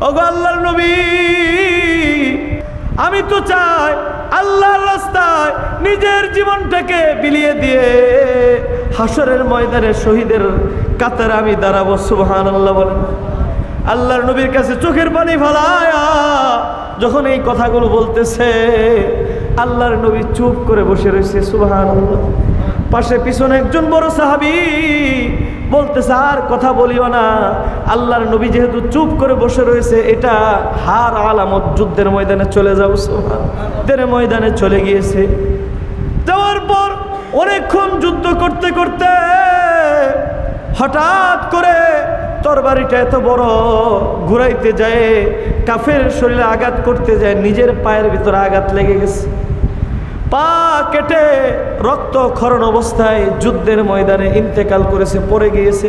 ওগো আল্লাহর নবী, আমি তো চাই আল্লাহর রাস্তায় নিজের জীবনটাকে বিলিয়ে দিয়ে হাসরের ময়দানে শহীদের কাতারে আমি দাঁড়াবো। সুবহানাল্লাহ বলেন। আল্লাহর নবীর কাছে চোখের পানি ফেলায়া যখন এই কথাগুলো বলতেছে, আল্লাহর নবী চুপ করে বসে রয়েছে। সুবহানাল্লাহ। পাশে পিছনে একজন বড় সাহাবী বলতেছে, আর কথা বলিও না। আল্লাহর নবী যেহেতু চুপ করে বসে রয়েছে, এটা হার আলামত, যুদ্ধের ময়দানে চলে যাও। যুদ্ধের ময়দানে চলে গিয়েছে। যাওয়ার পর অনেকক্ষণ যুদ্ধ করতে করতে হঠাৎ করে তরবারিটা এত বড় ঘুরাইতে যায়, কাফের শরীরে আঘাত করতে যায়, নিজের পায়ের ভিতরে আঘাত লেগে গেছে। পা কেটে রক্ত ক্ষরণ অবস্থায় যুদ্ধের ময়দানে ইন্তেকাল করেছে, পড়ে গিয়েছে।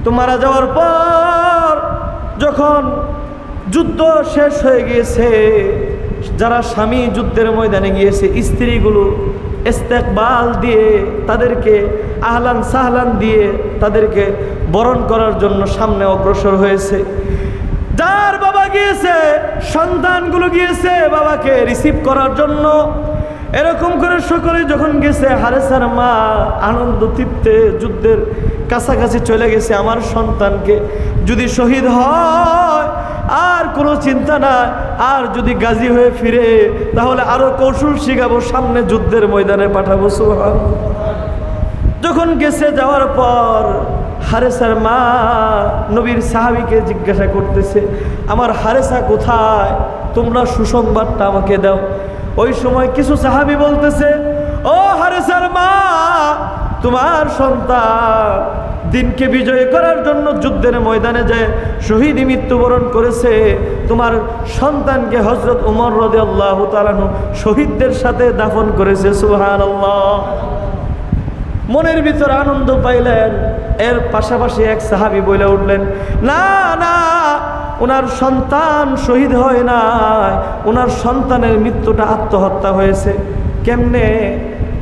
তো মারা যাওয়ার পর যখন যুদ্ধ শেষ হয়ে গিয়েছে, যারা স্বামী যুদ্ধের ময়দানে গিয়েছে, স্ত্রীগুলো ইস্তেকবাল দিয়ে তাদেরকে আহলান সাহলান দিয়ে তাদেরকে বরণ করার জন্য সামনে অগ্রসর হয়েছে। যার বাবা গিয়েছে, সন্তানগুলো গিয়েছে বাবাকে রিসিভ করার জন্য। এরকম করে সকলে যখন গেছে, হারেসার মা আনন্দ তৃপ্তে যুদ্ধের কাছাকাছি চলে গেছে। আমার সন্তানকে যদি শহীদ হয় আর কোনো চিন্তা না, আর যদি গাজী হয়ে ফিরে তাহলে আরো কৌশল শিখাবো, সামনে যুদ্ধের ময়দানে পাঠাবো। সুবহানাল্লাহ। যখন গেছে, যাওয়ার পর হারেসার মা নবীর সাহাবীকে জিজ্ঞাসা করতেছে, আমার হারেসা কোথায়, তোমরা সুসংবাদটা আমাকে দাও। ওই সময় কিছু সাহাবী বলতেছে, ও হারেসার মা, তোমার সন্তান দিনকে বিজয় করার জন্য যুদ্ধের ময়দানে যায় শহীদ মৃত্যুবরণ করেছে। তোমার সন্তানকে হযরত ওমর রাদিয়াল্লাহু তাআলা আনহু শহীদদের সাথে দাফন করেছে। সুবহানাল্লাহ। মনের ভিতর আনন্দ পাইলেন। এর পাশাপাশি এক সাহাবী বলে উঠলেন, না না, ওনার সন্তান শহীদ হয় নাই, ওনার সন্তানের মৃত্যুটা আত্মহত্যা হয়েছে। কেমনে?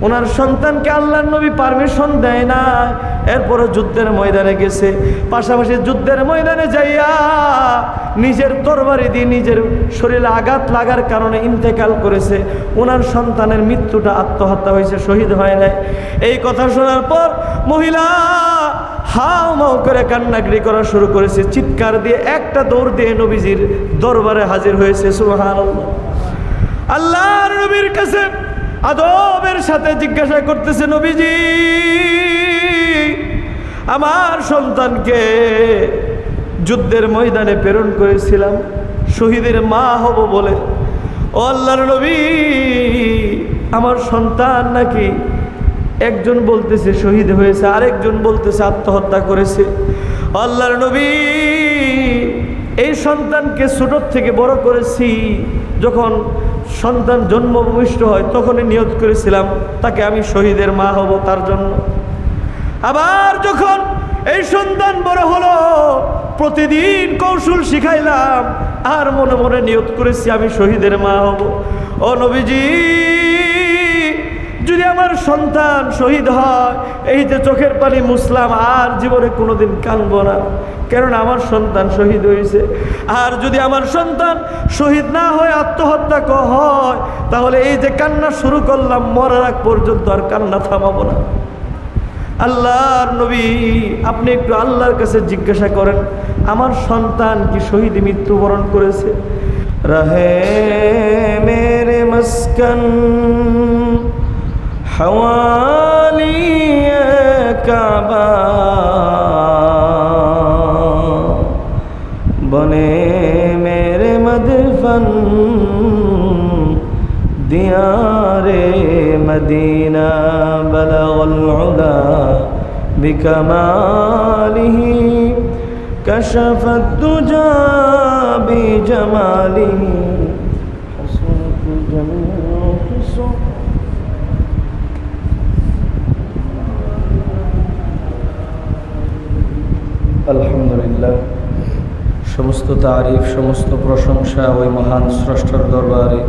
ওনার সন্তানকে আল্লাহর নবী পারমিশন দেয় না, এরপরে যুদ্ধের ময়দানে গেছে। পাশাপাশি যুদ্ধের ময়দানে যাইয়া নিজের তরবারি দিয়ে নিজের শরীরে আঘাত লাগার কারণে ইন্তেকাল করেছে। ওনার সন্তানের মৃত্যুটা আত্মহত্যা হয়েছে, শহীদ হয় নাই। এই কথা শোনার পর মহিলা হাও মাও করে কান্নাকাটি করা শুরু করেছে। চিৎকার দিয়ে একটা দৌড় দিয়ে নবীজির দরবারে হাজির হয়েছে। সুবহানাল্লাহ। আল্লাহর নবীর কাছে আদবের সাথে জিজ্ঞাসা করতেছে, নবীজি, আমার সন্তানকে যুদ্ধের ময়দানে প্রেরণ করেছিলাম শহীদের মা হব বলে। ও আল্লাহর নবী, আমার সন্তান নাকি একজন বলতেছে শহীদ হয়েছে, আরেকজন বলতেছে আত্মহত্যা করেছে। আল্লাহর নবী, এই সন্তানকে ছোট থেকে বড় করেছি। যখন সন্তান জন্মভূমিষ্ঠ হয় তখনই নিয়ত করেছিলাম তাকে আমি শহীদের মা হব তার জন্য। আবার যখন এই সন্তান বড় হলো, প্রতিদিন কৌশল শিখাইলাম, আর মনে মনে নিয়ত করেছি আমি শহীদের মা হব। ও নবীজি, যদি আমার সন্তান শহীদ হয়, এই যে চোখের পানি মুছলাম, আর জীবনে কোনোদিন কাঁদবো না, কেননা আমার সন্তান শহীদ হয়েছে। আর যদি আমার সন্তান শহীদ না হয়, আত্মহত্যা হয়, তাহলে এই যে কান্না শুরু করলাম, মরার আগ পর্যন্ত আর কান্না থামাবো না। আল্লাহর নবী, আপনি একটু আল্লাহর কাছে জিজ্ঞাসা করেন, আমার সন্তান কি শহীদ মৃত্যুবরণ করেছে? রহে মেরে মস্কন हवाली काबा बने मेरे मदफन दियारे मदीना बलगल उला बिकमालिही कशफत दुजा बिजमालिही हसनत जमीउ हुस्न। আলহামদুলিল্লাহ, সমস্ত তারিফ, সমস্ত প্রশংসা ওই মহান স্রষ্টার দরবারে,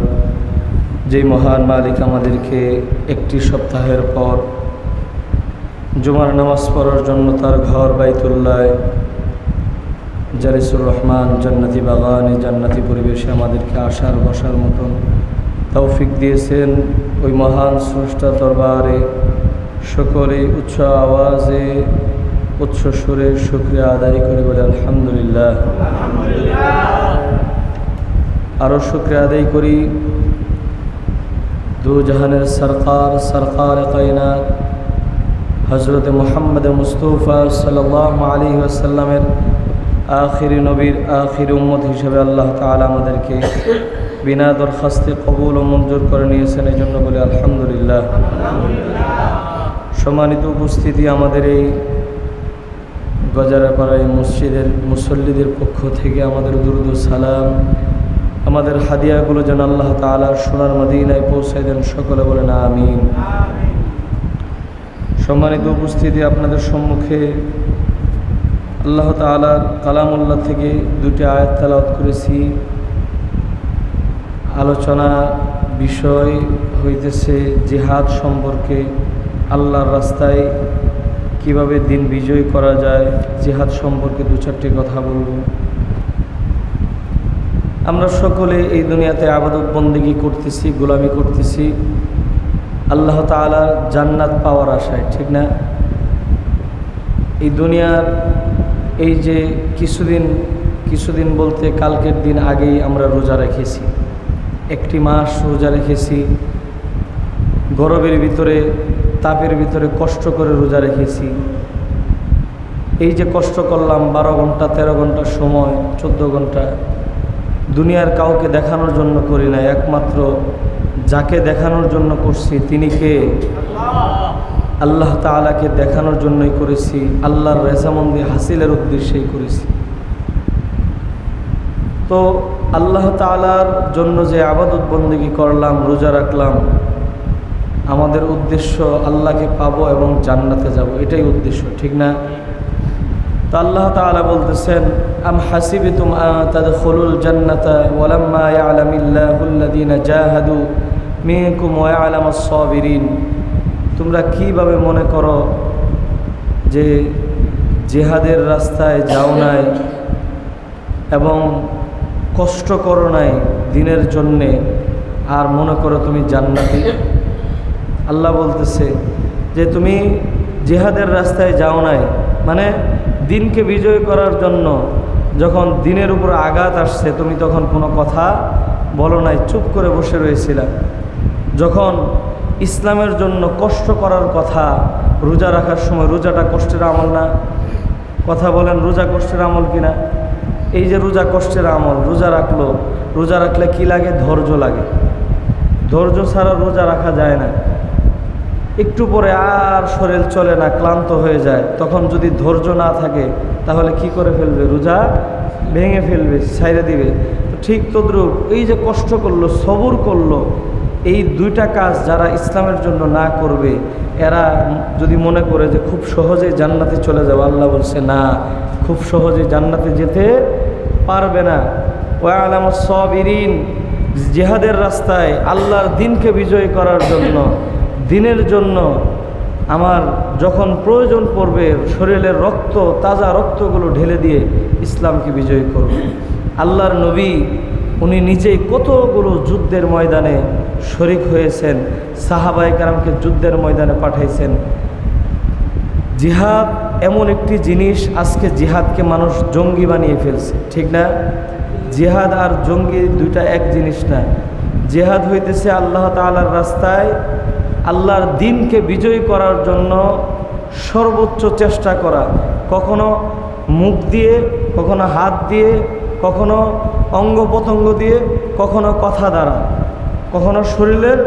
যেই মহান মালিক আমাদেরকে একটি সপ্তাহের পর জুমার নামাজ পড়ার জন্য তার ঘর বাইতুল্লাহ জালিসুর রহমান জান্নাতি বাগানে জান্নাতি পরিবেশে আমাদেরকে আসার বসার মতন তৌফিক দিয়েছেন। ওই মহান স্রষ্টার দরবারে সকলে উচ্চ আওয়াজে উচ্চ সুরে শুকরিয়া আদায় করে বলে আলহামদুলিল্লাহ। আরও শুকরিয়া আদায় করি দু জাহানের সরকার কায়নাত হযরত মুহাম্মদ মুস্তাফা সাল্লাল্লাহু আলাইহি ওয়াসাল্লামের আখিরি নবীর আখিরি উম্মত হিসেবে আল্লাহ তাআলা আমাদেরকে বিনা দরখাস্তে কবুল ও মঞ্জুর করে নিয়েছেন, এই জন্য বলে আলহামদুলিল্লাহ। সম্মানিত উপস্থিতি, আমাদের এই গজারাপাড়ায় মসজিদের মুসল্লিদের পক্ষ থেকে আমাদের দুরুদ ও সালাম, আমাদের হাদিয়াগুলো যেন আল্লাহ তাআলা সোনার মদিনায় পৌঁছায় দেন, সকলে বলেন আমিন। সম্মানিত উপস্থিতি, আপনাদের সম্মুখে আল্লাহ তাআলার কালামুল্লাহ থেকে দুটি আয়াত তেলাওয়াত করেছি। আলোচনা বিষয় হইতেছে জিহাদ সম্পর্কে, আল্লাহর রাস্তায় কিভাবে দিন বিজয় করা যায়, জিহাদ সম্পর্কে দু চারটি কথা বলব। আমরা সকলে এই দুনিয়াতে ইবাদত বন্দেগী করতেছি, গোলামি করতেছি আল্লাহ তাআলার জান্নাত পাওয়ার আশায়, ঠিক না? এই দুনিয়ার এই যে কিছুদিন বলতে কালকের দিন আগেই আমরা রোজা রেখেছি, একটি মাস রোজা রেখেছি, গরমের ভিতরে তাপের ভিতরে কষ্ট করে রোজা রেখেছি। এই যে কষ্ট করলাম 12 ঘন্টা 13 ঘন্টা সময়, 14 ঘন্টা, দুনিয়ার কাউকে দেখানোর জন্য করি না, একমাত্র যাকে দেখানোর জন্য করছি তিনি কে? আল্লাহ তাআলাকে দেখানোর জন্যই করেছি, আল্লাহর রেজামন্দি হাসিলের উদ্দেশ্যেই করেছি। তো আল্লাহ তাআলার জন্য যে ইবাদত বন্দেগী করলাম, রোজা রাখলাম, আমাদের উদ্দেশ্য আল্লাহকে পাবো এবং জান্নাতে যাব, এটাই উদ্দেশ্য, ঠিক না? তো আল্লাহ তাআলা বলতেছেন, আম হাসিবতুম আন তাদখুলুল জান্নাতা ওয়ালাম্মা ইয়ালামিল্লাহুল্লাযীনা জাহাদু মিনকুম ওয়া ইয়ালামাস সাবিরিন। তোমরা কিভাবে মনে করো যে জিহাদের রাস্তায় যাও নাই এবং কষ্ট করো নাই দিনের জন্যে, আর মনে করো তুমি জান্নাতি? আল্লাহ বলতেছে যে তুমি জিহাদের রাস্তায় যাও নাই, মানে দিনকে বিজয় করার জন্য যখন দিনের উপর আঘাত আসছে তুমি তখন কোনো কথা বলো নাই, চুপ করে বসে রয়েছিলা। যখন ইসলামের জন্য কষ্ট করার কথা, রোজা রাখার সময়, রোজাটা কষ্টের আমল না? কথা বলেন, রোজা কষ্টের আমল কিনা? এই যে রোজা কষ্টের আমল, রোজা রাখলে কি লাগে? ধৈর্য লাগে। ধৈর্য ছাড়া রোজা রাখা যায় না। একটু পরে আর শরীর চলে না, ক্লান্ত হয়ে যায়, তখন যদি ধৈর্য না থাকে তাহলে কি করে ফেলবে? রোজা ভেঙে ফেলবে, ছাইড়ে দিবে। তো ঠিক তদ্রূপ এই যে কষ্ট করলো, সবর করলো, এই দুইটা কাজ যারা ইসলামের জন্য না করবে, এরা যদি মনে করে যে খুব সহজে জান্নাতে চলে যাবে, আল্লাহ বলছে না, খুব সহজে জান্নাতে যেতে পারবে না। ওয়া আলামাস সাবিরিন, জিহাদের রাস্তায় আল্লাহর দিনকে বিজয় করার জন্য, দিনের জন্য আমার যখন প্রয়োজন পড়বে শরীরের রক্ত, তাজা রক্তগুলো ঢেলে দিয়ে ইসলামকে বিজয় করব। আল্লাহর নবী উনি নিজেই কতগুলো যুদ্ধের ময়দানে শরিক হয়েছেন, সাহাবায়ে কেরামকে যুদ্ধের ময়দানে পাঠাইছেন। জিহাদ এমন একটি জিনিস, আজকে জিহাদকে মানুষ জঙ্গি বানিয়ে ফেলছে, ঠিক না? জিহাদ আর জঙ্গি দুইটা এক জিনিস না। জিহাদ হইতেছে আল্লাহ তাআলার রাস্তায় আল্লাহর দিনকে বিজয়ী করার জন্য সর্বোচ্চ চেষ্টা করা, কখনো মুখ দিয়ে, কখনো হাত দিয়ে, কখনো অঙ্গ প্রত্যঙ্গ দিয়ে, কখনো কথা দ্বারা, কখনো শরীরের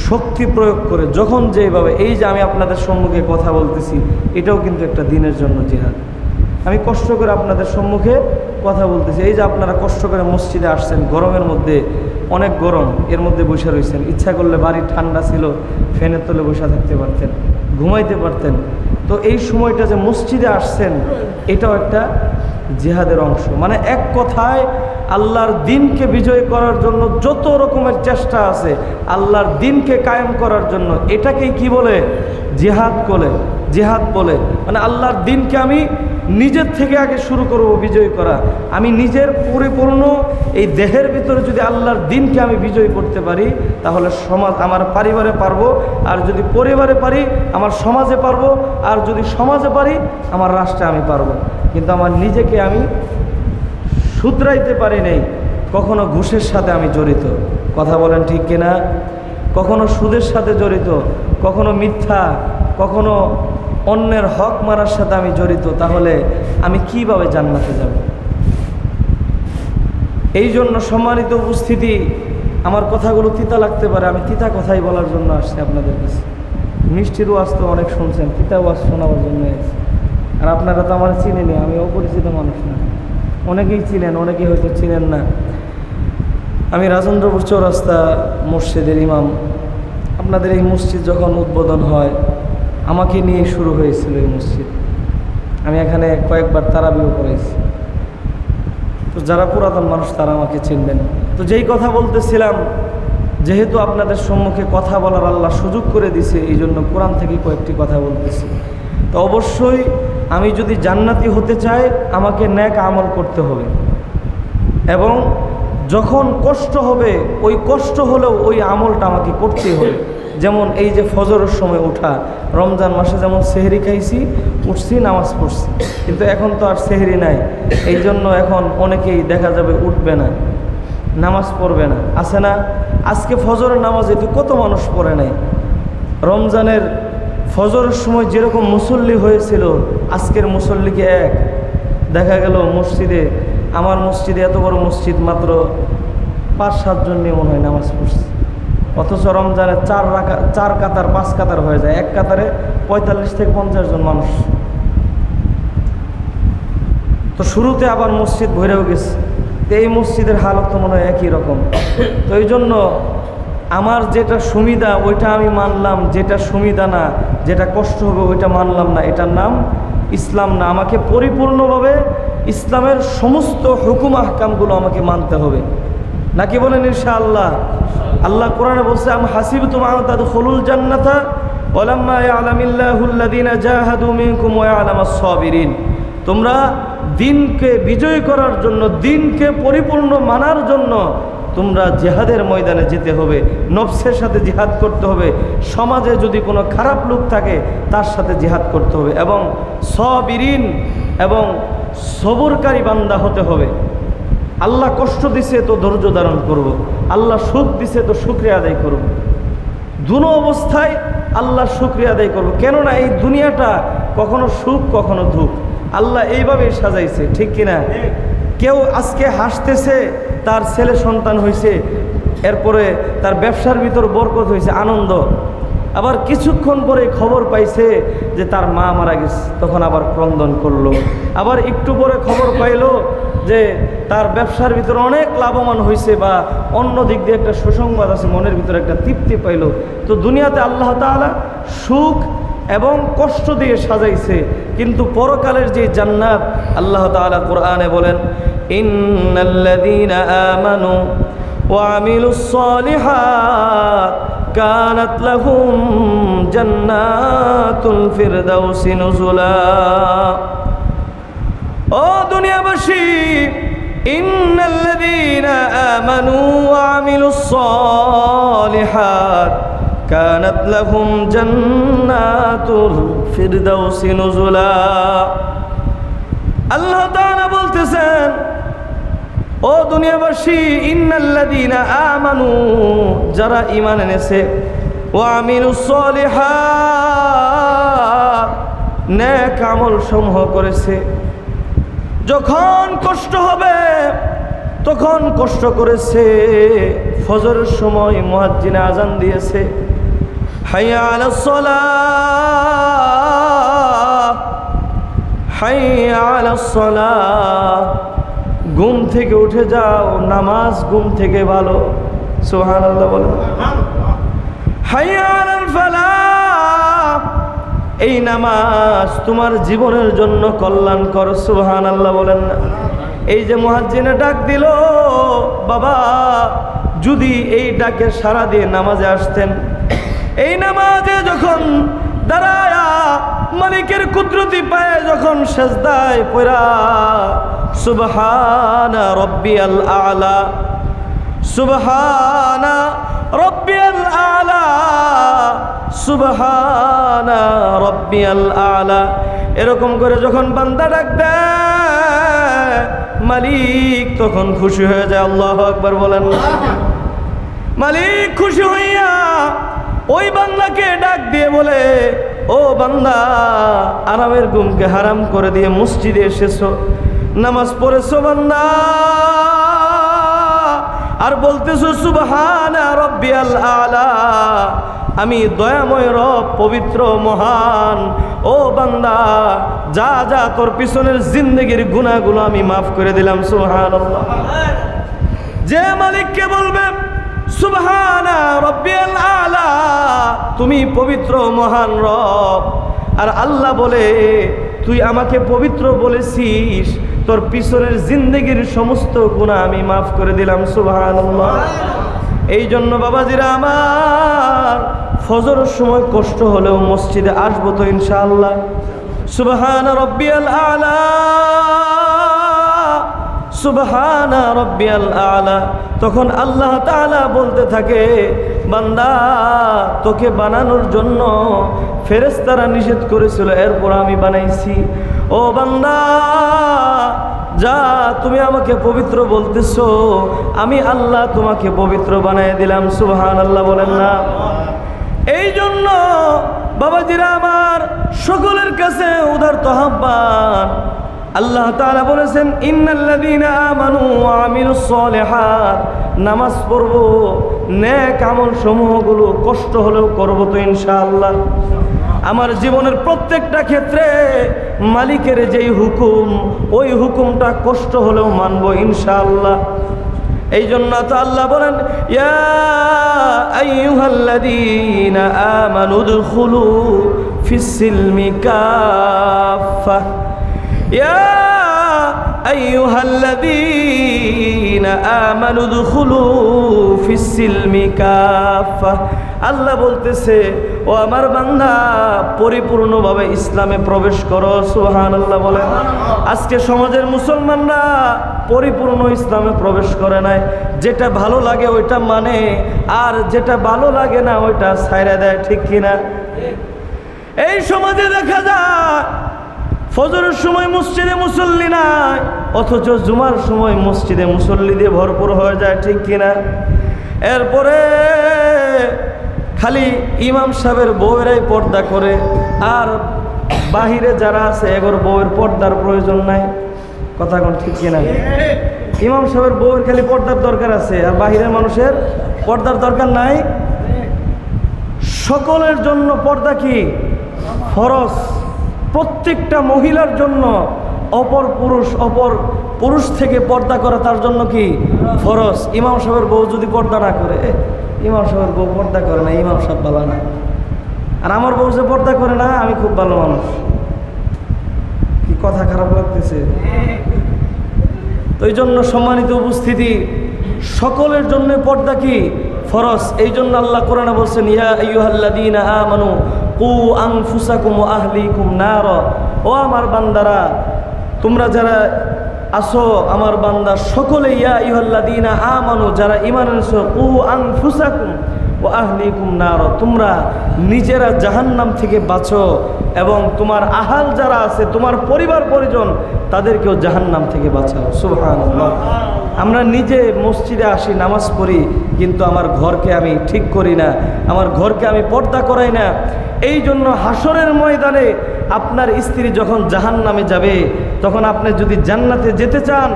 শক্তি প্রয়োগ করে, যখন যেভাবে। এই যে আমি আপনাদের সম্মুখে কথা বলতেছি, এটাও কিন্তু একটা দিনের জন্য জিহাদ। আমি কষ্ট করে আপনাদের সম্মুখে কথা বলতেছি, এই যে আপনারা কষ্ট করে মসজিদে আসছেন, গরমের মধ্যে, অনেক গরম, এর মধ্যে বসে রয়েছেন, ইচ্ছা করলে বাড়ি ঠান্ডা ছিল, ফ্যানের তলে বসে থাকতে পারতেন, ঘুমাইতে পারতেন। তো এই সময়টা যে মসজিদে আসছেন, এটাও একটা জিহাদের অংশ। মানে এক কথায় আল্লাহর দিনকে বিজয় করার জন্য যত রকমের চেষ্টা আছে, আল্লাহর দিনকে কায়েম করার জন্য, এটাকেই কি বলে? জিহাদ জিহাদ বলে, মানে আল্লাহর দিনকে আমি নিজের থেকে আগে শুরু করব বিজয় করা। আমি নিজের পরিপূর্ণ এই দেহের ভিতরে যদি আল্লাহর দিনকে আমি বিজয় করতে পারি, তাহলে সমাজ আমার পরিবারে পারবো, আর যদি পরিবারে পারি আমার সমাজে পারবো, আর যদি সমাজে পারি আমার রাষ্ট্রে আমি পারবো। কিন্তু আমার নিজেকে আমি শুধরাইতে পারি নাই, কখনো ঘুষের সাথে আমি জড়িত, কথা বলেন ঠিক কিনা, কখনো সুদের সাথে জড়িত, কখনো মিথ্যা, কখনো অন্যের হক মারার সাথে আমি জড়িত, তাহলে আমি কিভাবে জান্নাতে যাব? এই জন্য সম্মানিত উপস্থিতি, আমার কথাগুলো তিতা লাগতে পারে, আমি তিতা কথাই বলার জন্য আসছি আপনাদের কাছে। মিষ্টির ওয়াজ তো অনেক শুনছেন, তিতা ওয়াজ শোনাবার জন্য এসেছি। আর আপনারা তো আমার চিনেনি, আমি অপরিচিত মানুষ না, অনেকেই চিনেন, অনেকেই হয়তো চিনেন না। আমি রাজেন্দ্রপুর চৌরাস্তা মসজিদের ইমাম। আপনাদের এই মসজিদ যখন উদ্বোধন হয়, আমাকে নিয়ে শুরু হয়েছিল এই মসজিদ। আমি এখানে কয়েকবার তারাবিও করেছি। তো যারা পুরাতন মানুষ তারা আমাকে চিনবেন। তো যেই কথা বলতেছিলাম, যেহেতু আপনাদের সম্মুখে কথা বলার আল্লাহ সুযোগ করে দিছে, এই জন্য কোরআন থেকে কয়েকটি কথা বলতেছি। তো অবশ্যই আমি যদি জান্নাতি হতে চাই, আমাকে নেক আমল করতে হবে, এবং যখন কষ্ট হবে, ওই কষ্ট হলেও ওই আমলটা আমাকে করতেই হবে। যেমন এই যে ফজরের সময় ওঠা, রমজান মাসে যেমন সেহরি খাইছি, উঠছি, নামাজ পড়ছি, কিন্তু এখন তো আর সেহরি নাই, এই জন্য এখন অনেকেই দেখা যাবে উঠবে না, নামাজ পড়বে না, আছে না? আজকে ফজরের নামাজ এতে কত মানুষ পড়ে নাই। রমজানের ফজরের সময় যেরকম মুসল্লি হয়েছিল, আজকের মুসল্লিকে এক। দেখা গেল মসজিদে, আমার মসজিদে, এত বড় মসজিদ, মাত্র 5-7 জন নিয়ে মনে হয় নামাজ পড়ছে, অথচ রমজানে 4 কাতার 5 কাতার হয়ে যায়, এক কাতারে 45 থেকে 50 জন মানুষ। তো শুরুতে আবার মসজিদ ভরেও গেছে, তো এই মসজিদের হালত তো মনে হয় একই রকম। তো এই জন্য আমার যেটা সুবিধা ওইটা আমি মানলাম, যেটা সুবিধা না, যেটা কষ্ট হবে ওইটা মানলাম না, এটার নাম ইসলাম না। আমাকে পরিপূর্ণভাবে ইসলামের সমস্ত হুকুম আহকামগুলো আমাকে মানতে হবে, নাকি বলেন ইনশাআল্লাহ? আল্লাহ কোরআনে বলছে, আম হাসিবতুম আন তাদখুলুল জান্নাতা ওয়ালাম্মা ইয়ালামিল্লাহুল্লাযীনা জাহাদু মিনকুম ওয়া ইয়ালামাস সাবিরিন। তোমরা দিনকে বিজয় করার জন্য, দিনকে পরিপূর্ণ মানার জন্য তোমরা জিহাদের ময়দানে যেতে হবে, নফসের সাথে জিহাদ করতে হবে, সমাজে যদি কোনো খারাপ লোক থাকে তার সাথে জিহাদ করতে হবে, এবং সাবিরিন এবং সবরকারী বান্দা হতে হবে। আল্লাহ কষ্ট দিছে তো ধৈর্য ধারণ করব, আল্লাহ সুখ দিছে তো শুকরিয়া আদায় করব, দুনো অবস্থায় আল্লাহ শুকরিয়া আদায় করব। কেননা এই দুনিয়াটা কখনো সুখ কখনো দুঃখ, আল্লাহ এইভাবেই সাজাইছে, ঠিক কিনা? কেউ আজকে হাসতেছে, তার ছেলে সন্তান হয়েছে, এরপরে তার ব্যবসার ভিতর বরকত হয়েছে, আনন্দ। আবার কিছুক্ষণ পরে খবর পাইছে যে তার মা মারা গেছে, তখন আবার ক্রন্দন করলো। আবার একটু পরে খবর পাইলো যে তার ব্যবসার ভিতরে অনেক লাভবান হয়েছে, বা অন্য দিক দিয়ে একটা সুসংবাদ আছে, মনের ভিতরে একটা তৃপ্তি পাইল। তো দুনিয়াতে আল্লাহ তাআলা সুখ এবং কষ্ট দিয়ে সাজাইছে, কিন্তু পরকালের যে জান্নাত, আল্লাহ তাআলা কোরআনে বলেন, ইন্নাল্লাযীনা আমানু ওয়া আমিলুস সালিহাত কানাত লাহুম জান্নাতুল ফিরদাউসি নুজুলা। ও দুনিয়াবাসী, ইন্নাল্লাযীনা আমানু ওয়া আমিলুস সালিহাত কানাত লাহুম জান্নাতুল ফিরদাউসি নুজুলা। আল্লাহ তাআলা বলতেছেন, ও দুনিয়াবাসী, ইন্নাল্লাযীনা আমানু, যারা ঈমান এনেছে, ওয়া আমিলুস সালিহাত, নেক আমল সমূহ করেছে, যখন কষ্ট হবে তখন কষ্ট করেছে। ফজরের সময় মুয়াজ্জিন আজান দিয়েছে, হাইয়া আলাস সালাহ, হাইয়া আলাস সালাহ, ঘুম থেকে উঠে যাও, নামাজ ঘুম থেকে ভালো, সুবহানাল্লাহ বলেন। হাইয়া আলাল ফালাহ, এই নামাজ তোমার জীবনের জন্য কল্যাণকর, সুবহানাল্লাহ বলেন না? এই যে মুয়াজ্জিনে ডাক দিল, বাবা যদি এই ডাকে সাড়া দিয়ে নামাজে আসতেন, এই নামাজে যখন দাঁড়ায়া মালিকের কুদরতি পায়ে যখন সেজদায় পড়া সুবহানা রাব্বিয়াল আলা, সুবহানা রাব্বিয়াল আলা, সুবহানা রাব্বিয়াল আলা, এরকম করে যখন বান্দা ডাক দেয় মালিক তখন খুশি হয়ে যায়। আল্লাহু আকবার বলেন। মালিক খুশি হইয়া ওই বান্দাকে ডাক দিয়ে বলে, ও বান্দা, আরামের ঘুমকে হারাম করে দিয়ে মসজিদে এসেছো, নামাজ পড়েছো বান্দা, আর বলতেছো সুবহানা রাব্বিয়াল আলা, আমি দয়াময় রব, পবিত্র মহান। ও বান্দা, যা যা তোর পিছনের জিন্দেগির গুনাহগুলো আমি মাফ করে দিলাম। সুবহানাল্লাহ। যে মালিককে বলবে সুবহানা রাব্বিয়াল আলা, তুমি পবিত্র মহান রব, আর আল্লাহ বলে তুই আমাকে পবিত্র বলেছিস, তোর পিছনের জিন্দেগির সমস্ত গুনাহ আমি মাফ করে দিলাম। সুবহানাল্লাহ। এই জন্য বাবাজিরা আমার, ফজরের সময় কষ্ট হলেও মসজিদে আসবো তো ইনশাআল্লাহ। সুবহানা রাব্বিয়াল আলা, সুবহানা রাব্বিয়াল আলা। তখন আল্লাহ তাআলা বলতে থাকে, বান্দা, তোকে বানানোর জন্য ফেরেশতারা নিষেধ করেছিল, এরপর আমি বানাইছি। ও বান্দা, যা তুমি আমাকে পবিত্র বলতেছো, আমি আল্লাহ তোমাকে পবিত্র বানায় দিলাম। সুবহানাল্লাহ বলেন না? এই জন্য বাবাজিরা আমার, সকলের কাছে উদারত আহ্বান, আল্লাহ তাআলা বলেছেন ইন্নাল্লাযীনা আমানু ওয়া আমিলুস সালিহাত, নামাজ পড়বো, নেক আমল সমূহগুলো কষ্ট হলেও করবো তো ইনশাআল্লাহ। আমার জীবনের প্রত্যেকটা ক্ষেত্রে মালিকের যেই হুকুম, ওই হুকুমটা কষ্ট হলেও মানবো ইনশাআল্লাহ। এই জন্য তো আল্লাহ বলেন, ইয়া আইয়ুহাল্লাযীনা আমানু উদখুলু ফিস-সিলমি কাফা, ইয়া আইয়ুহাল্লাযীনা আমানু উদখুলু ফিস-সিলমি কাফা। আল্লাহ বলতেছে, ও আমার বান্দা, পরিপূর্ণভাবে ইসলামে প্রবেশ করো। সুবহানাল্লাহ বলেন। আজকে সমাজের মুসলমানরা পরিপূর্ণ ইসলামে প্রবেশ করে নাই, যেটা ভালো লাগে ওইটা মানে, আর যেটা ভালো লাগে না ওইটা ছাইড়া দেয়, ঠিক কিনা? এই সমাজে দেখা যায় ফজরের সময় মসজিদে মুসল্লি নাই, অথচ জুমার সময় মসজিদে মুসল্লি দিয়ে ভরপুর হয়ে যায়, ঠিক কিনা? এরপরে খালি ইমাম সাহেবের বউয়েরাই পর্দা করে, আর বাহিরে যারা আছে এগোর বউয়ের পর্দার প্রয়োজন নাই। কথা কোন ঠিক কিনা? ইমাম সাহেবের বউয়ের খালি পর্দার দরকার আছে, আর বাহিরের মানুষের পর্দার দরকার নাই। সকলের জন্য পর্দা কি ফরজ। প্রত্যেকটা মহিলার জন্য অপর পুরুষ থেকে পর্দা করা তার জন্য কি ফরজ। ইমাম সাহেবের বউ যদি পর্দা না করে, ইমাম সাহেবের বউ পর্দা করে না, ইমাম সাহেব ভালো না, আর আমার বউ যে পর্দা করে না, আমি খুব ভালো মানুষ। কি কথা খারাপ লাগতেছে? তো এই জন্য সম্মানিত উপস্থিতি, সকলের জন্য পর্দা কি ফরজ। এই জন্য আল্লাহ কোরআনে বলছেন, ইয়া আইয়ুহাল্লাযীনা আমানু কু আনফুসাকুম ওয়া আহলিকুম নার। ও আমার বান্দারা, তোমরা যারা আসো আমার বান্দা সকলে, ইয়া আইয়ুহাল্লাযীনা আমানু, যারা ঈমান এনেছো, কু আনফুসাকুম ওয়া আহলিকুম নার, তোমরা নিজেরা জাহান্নাম থেকে বাঁচো, এবং তোমার আহাল যারা আছে, তোমার পরিবার পরিজন, তাদেরকেও জাহান্নাম থেকে বাঁচাও। সুবহানাল্লাহ। আমরা নিজে মসজিদে আসি, নামাজ পড়ি, কিন্তু আমার ঘরকে আমি ঠিক করি না, আমার ঘরকে আমি পর্দা করাই না। এই জন্য হাসরের ময়দানে আপনার স্ত্রী যখন জাহান্নামে যাবে, তখন আপনি যদি জান্নাতে যেতে চান,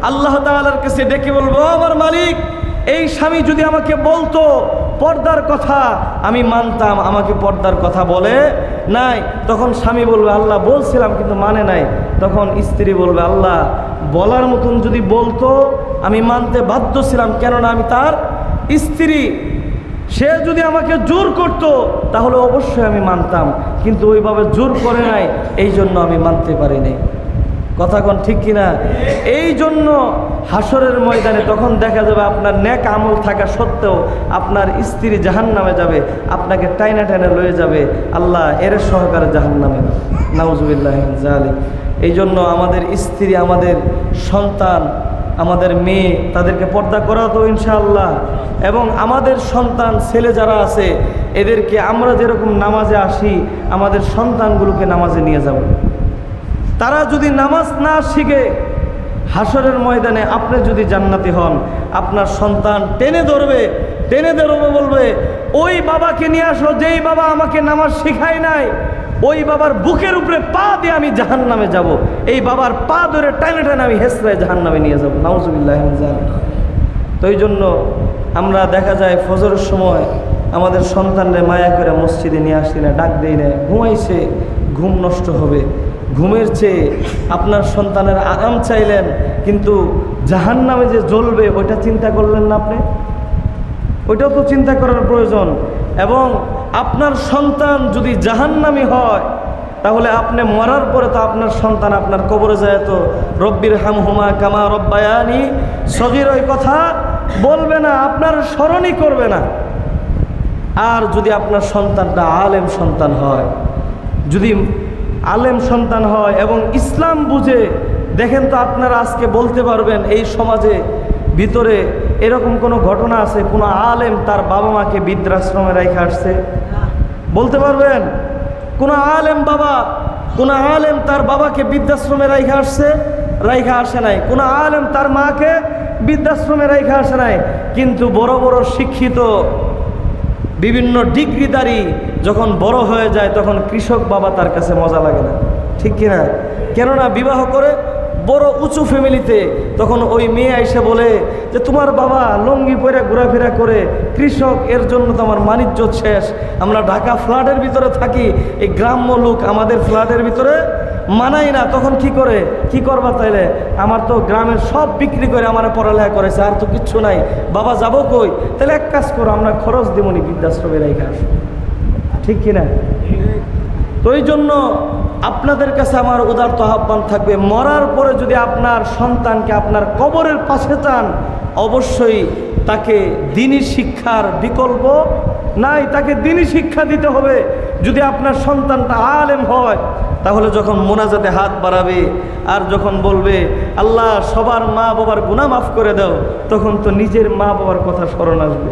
আল্লাহ তাআলার কাছে ডেকে বলবো, আমার মালিক, এই স্বামী যদি আমাকে বলতো পর্দার কথা, আমি মানতাম, আমাকে পর্দার কথা বলে নাই। তখন স্বামী বলবে, আল্লাহ বলছিলাম কিন্তু মানে নাই। তখন স্ত্রী বলবে, আল্লাহ বলার মতন যদি বলতো আমি মানতে বাধ্য ছিলাম, কেননা আমি তার স্ত্রী। সে যদি আমাকে জোর করত তাহলে অবশ্যই আমি মানতাম, কিন্তু ওইভাবে জোর করে নাই, এই জন্য আমি মানতে পারি নাই। কথা কোন ঠিক কিনা? এই জন্য হাসরের ময়দানে তখন দেখা যাবে আপনার নেক আমল থাকা সত্ত্বেও আপনার স্ত্রী জাহান্নামে যাবে, আপনাকে টাইনা টাইনা লয়ে যাবে আল্লাহ এর সহকারে জাহান্নামে, নাউজুবিল্লাহ মিন যালিক। এই জন্য আমাদের স্ত্রী, আমাদের সন্তান, আমাদের মেয়ে, তাদেরকে পর্দা করা তো ইনশাআল্লাহ। এবং আমাদের সন্তান ছেলে যারা আছে এদেরকে আমরা যেরকম নামাজে আসি আমাদের সন্তানগুলোকে নামাজে নিয়ে যাব। তারা যদি নামাজ না শিখে হাসরের ময়দানে আপনি যদি জান্নাতি হন, আপনার সন্তান টেনে ধরবে বলবে ওই বাবাকে নিয়ে আসো যেই বাবা আমাকে নামাজ শিখায় নাই, ওই বাবার বুকের উপরে পা দিয়ে আমি জাহান্নামে যাব, এই বাবার পা ধরে টানে টানে আমি হেসরায় জাহান্নামে নিয়ে যাব, নাউজুবিল্লাহ মিন যালিক। তো এই জন্য আমরা দেখা যায় ফজরের সময় আমাদের সন্তানরে মায়া করে মসজিদে নিয়ে আসি না, ডাক দেই না, ঘুমাইছে, ঘুম নষ্ট হবে। ঘুমের চেয়ে আপনার সন্তানের আরাম চাইলেন, কিন্তু জাহান্নামে যে জ্বলবে ওইটা চিন্তা করলেন না আপনি? ওইটাও তো চিন্তা করার প্রয়োজন। এবং আপনার সন্তান যদি জাহান্নামী হয় তাহলে আপনি মরার পরে তো আপনার সন্তান আপনার কবরে যায় তো রব্বির হামহুমা কামা রব্বায়ানি সগীর, ওই কথা বলবে না, আপনার স্মরণই করবে না। আর যদি আপনার সন্তানটা আলেম সন্তান হয়, যদি আলেম সন্তান হয় এবং ইসলাম বুঝে, দেখেন তো আপনারা আজকে বলতে পারবেন এই সমাজে ভিতরে এরকম কোনো ঘটনা আছে কোনো আলেম তার বাবা মাকে বৃদ্ধাশ্রমে রেখে আসছে? বলতে পারবেন? কোনো আলেম বাবা, কোনো আলেম তার বাবাকে বৃদ্ধাশ্রমে রেখে আসছে? রেখে আসে নাই। কোনো আলেম তার মাকে বৃদ্ধাশ্রমে রেখে আসে নাই। কিন্তু বড় বড় শিক্ষিত বিভিন্ন ডিগ্রিধারী যখন বড় হয়ে যায় তখন কৃষক বাবা তার কাছে মজা লাগে না, ঠিক কিনা? কেননা বিবাহ করে বড় উঁচু ফ্যামিলিতে, তখন ওই মেয়ে এসে বলে যে তোমার বাবা লঙ্গি পরে ঘোরাফেরা করে কৃষক, এর জন্য তো আমার মানিজ্যত শেষ। আমরা ঢাকা ফ্ল্যাটের ভিতরে থাকি, এই গ্রাম্য লোক আমাদের ফ্ল্যাটের ভিতরে মানাই না। তখন কি করবা তাইলে? আমার তো গ্রামের সব বিক্রি করে আমার পড়ালেখা করেছে, আর তো কিচ্ছু নাই, বাবা যাবো কই? তাহলে এক কাজ করো, আমরা খরচ দেবনি বৃদ্ধাশ্রমে রেখে আসো, ঠিক কিনা? তো এই জন্য আপনাদের কাছে আমার উদারত আহ্বান থাকবে, মরার পরে যদি আপনার সন্তানকে আপনার কবরের পাশে চান, অবশ্যই তাকে দ্বীনি শিক্ষার বিকল্প নাই, তাকে দ্বীনি শিক্ষা দিতে হবে। যদি আপনার সন্তানটা আলেম হয় তাহলে যখন মোনাজাতে হাত বাড়াবে আর যখন বলবে আল্লাহ সবার মা বাবার গুনাহ মাফ করে দাও, তখন তো নিজের মা বাবার কথা স্মরণ আসবে।